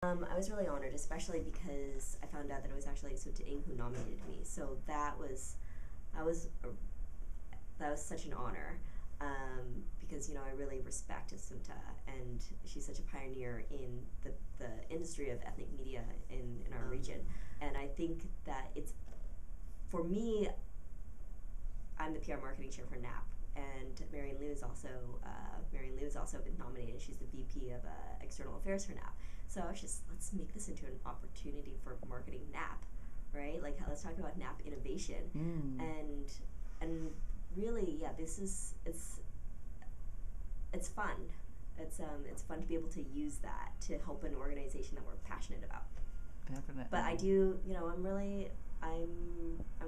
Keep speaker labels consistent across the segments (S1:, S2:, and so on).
S1: I was really honored, especially because I found out that it was actually Sut Ing who nominated me. So that was such an honor, because I really respect Assunta, and she's such a pioneer in the industry of ethnic media in our region. And I think that it's, for me, I'm the PR marketing chair for NAP, and Marion Liu is also been nominated. She's the VP of External Affairs for NAP. So I was just, let's make this into an opportunity for marketing NAP, right? Like, let's talk about NAP innovation, and really, yeah, it's fun. It's fun to be able to use that to help an organization that we're passionate about.
S2: Definitely.
S1: But I do, I'm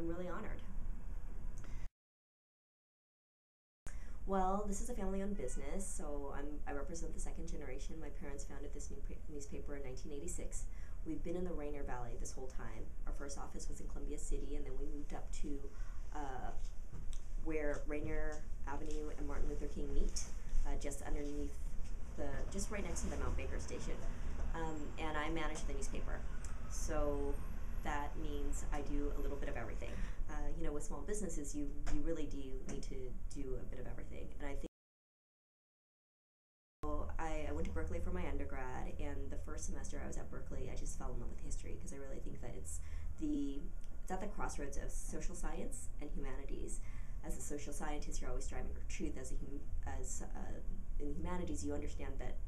S1: really honored. Well, this is a family-owned business, so I represent the second generation. My parents founded this newspaper in 1986. We've been in the Rainier Valley this whole time. Our first office was in Columbia City, and then we moved up to where Rainier Avenue and Martin Luther King meet, just underneath just right next to the Mount Baker station. And I manage the newspaper. So that means I do a little bit of everything. With small businesses, you really do need to do a bit of everything. And I think I went to Berkeley for my undergrad, and the first semester I was at Berkeley, I just fell in love with history, because I really think that it's at the crossroads of social science and humanities. As a social scientist, you're always striving for truth. In humanities, you understand that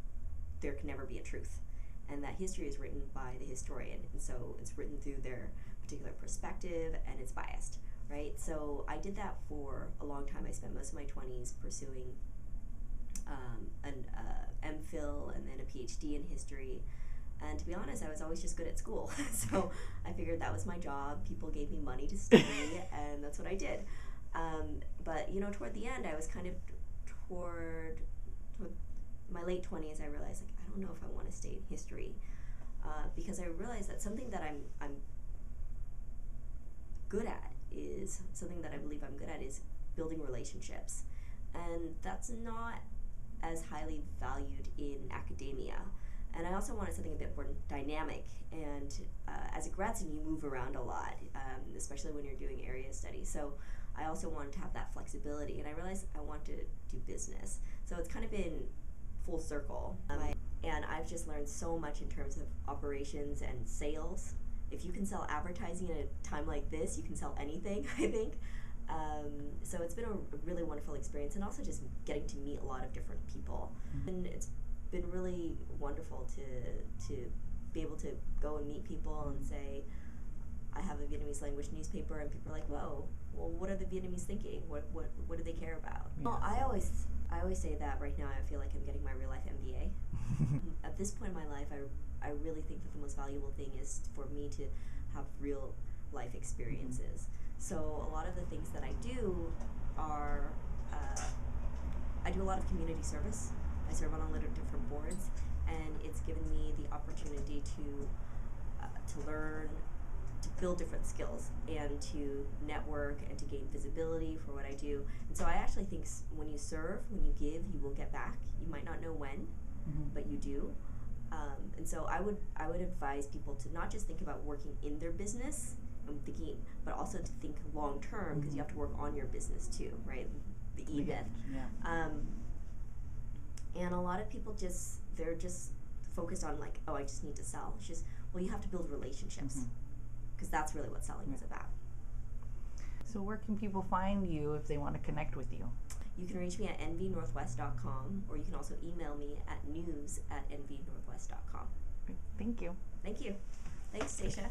S1: there can never be a truth, and that history is written by the historian, and so it's written through their particular perspective, and it's biased, right? So I did that for a long time. I spent most of my 20s pursuing an MPhil and then a PhD in history. And to be honest, I was always just good at school. So I figured that was my job. People gave me money to study, and that's what I did. But toward the end, I was kind of toward my late 20s. I realized, I don't know if I want to stay in history, because I realized that something that I'm good at is something that I believe I'm good at is building relationships, and that's not as highly valued in academia. And I also wanted something a bit more dynamic, and as a grad student you move around a lot, especially when you're doing area studies. So I also wanted to have that flexibility, and I realized I want to do business. So it's kind of been full circle. And I've just learned so much in terms of operations and sales. If you can sell advertising in a time like this, you can sell anything, I think. So it's been a really wonderful experience, and also just getting to meet a lot of different people. And it's been really wonderful to be able to go and meet people and say, I have a Vietnamese language newspaper, and people are like, whoa, well, what are the Vietnamese thinking? What do they care about? Yeah. Well, I always say that right now I feel like I'm getting my real life MBA. At this point in my life, I really think that the most valuable thing is for me to have real life experiences. So a lot of the things that I do are, I do a lot of community service. I serve on a lot of different boards, and it's given me the opportunity to learn, to build different skills, and to network, and to gain visibility for what I do. And so I actually think when you serve, when you give, you will get back. You might not know when, but you do. And so I would advise people to not just think about working in their business, but also to think long term, because you have to work on your business too, right? The EBIT.
S2: Yeah.
S1: And a lot of people they're just focused on like, oh, I just need to sell. It's just, well, you have to build relationships, because that's really what selling is about.
S2: So where can people find you if they want to connect with you?
S1: You can reach me at nvnorthwest.com, or you can also email me at news@nvnorthwest.com.
S2: Thank you.
S1: Thank you. Thanks, Stacia.